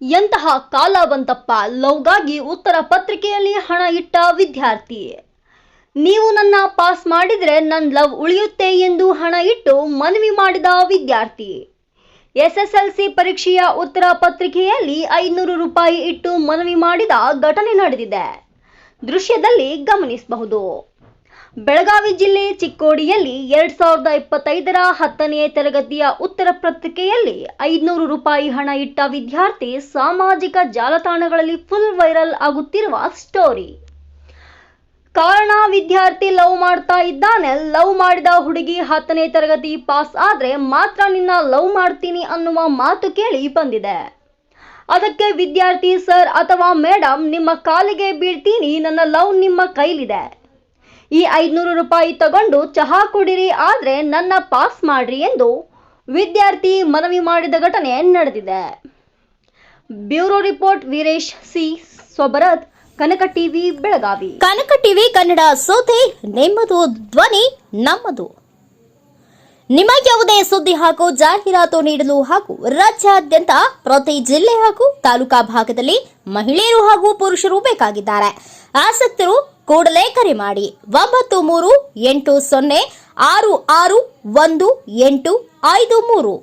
ಎಂತಹ ಕಾಲ ಬಂತಪ್ಪ. ಲವ್ಗಾಗಿ ಉತ್ತರ ಪತ್ರಿಕೆಯಲ್ಲಿ ಹಣ ಇಟ್ಟ ವಿದ್ಯಾರ್ಥಿ. ನೀವು ನನ್ನ ಪಾಸ್ ಮಾಡಿದ್ರೆ ನನ್ನ ಲವ್ ಉಳಿಯುತ್ತೆ ಎಂದು ಹಣ ಇಟ್ಟು ಮನವಿ ಮಾಡಿದ ವಿದ್ಯಾರ್ಥಿ. ಎಸ್ಎಸ್ಎಲ್ಸಿ ಪರೀಕ್ಷೆಯ ಉತ್ತರ ಪತ್ರಿಕೆಯಲ್ಲಿ 500 ರೂಪಾಯಿ ಇಟ್ಟು ಮನವಿ ಮಾಡಿದ ಘಟನೆ ನಡೆದಿದೆ. ದೃಶ್ಯದಲ್ಲಿ ಗಮನಿಸಬಹುದು. ಬೆಳಗಾವಿ ಜಿಲ್ಲೆ ಚಿಕ್ಕೋಡಿಯಲ್ಲಿ 2025ರ 10ನೇ ತರಗತಿಯ ಉತ್ತರ ಪತ್ರಿಕೆಯಲ್ಲಿ 500 ರೂಪಾಯಿ ಹಣ ಇಟ್ಟ ವಿದ್ಯಾರ್ಥಿ ಸಾಮಾಜಿಕ ಜಾಲತಾಣಗಳಲ್ಲಿ ಫುಲ್ ವೈರಲ್ ಆಗುತ್ತಿರುವ ಸ್ಟೋರಿ. ಕಾರಣ, ವಿದ್ಯಾರ್ಥಿ ಲವ್ ಮಾಡ್ತಾ ಇದ್ದಾನೆ. ಲವ್ ಮಾಡಿದ ಹುಡುಗಿ 10ನೇ ತರಗತಿ ಪಾಸ್ ಆದ್ರೆ ಮಾತ್ರ ನಿನ್ನ ಲವ್ ಮಾಡ್ತೀನಿ ಅನ್ನುವ ಮಾತು ಕೇಳಿ ಬಂದಿದೆ. ಅದಕ್ಕೆ ವಿದ್ಯಾರ್ಥಿ, ಸರ್ ಅಥವಾ ಮೇಡಮ್, ನಿಮ್ಮ ಕಾಲಿಗೆ ಬೀಳ್ತೀನಿ, ನನ್ನ ಲವ್ ನಿಮ್ಮ ಕೈಲಿದೆ. ಈ 500 ರೂಪಾಯಿ ತಗೊಂಡು ಚಹಾ ಕುಡಿರಿ, ಆದ್ರೆ ನನ್ನ ಪಾಸ್ ಮಾಡ್ರಿ ಎಂದು ವಿದ್ಯಾರ್ಥಿ ಮನವಿ ಮಾಡಿದ ಘಟನೆ ನಡೆದಿದೆ. ಬ್ಯೂರೋ ರಿಪೋರ್ಟ್, ವೀರೇಶ್ ಸಿ ಸೊಬರದ್, ಕನಕ ಟಿವಿ, ಬೆಳಗಾವಿ. ಕನಕ ಟಿವಿ ಕನ್ನಡ ಸುದ್ದಿ ನಿಮ್ಮದು, ಧ್ವನಿ ನಮ್ಮದು. ನಿಮ್ಮ ಯಾವುದೇ ಸುದ್ದಿ ಹಾಗೂ ಜಾಹೀರಾತು ನೀಡಲು ಹಾಗೂ ರಾಜ್ಯಾದ್ಯಂತ ಪ್ರತಿ ಜಿಲ್ಲೆ ಹಾಗೂ ತಾಲೂಕಾ ಭಾಗದಲ್ಲಿ ಮಹಿಳೆಯರು ಹಾಗೂ ಪುರುಷರು ಬೇಕಾಗಿದ್ದಾರೆ. ಆಸಕ್ತರು ಕೂಡಲೇ ಕರೆ ಮಾಡಿ 9380661853.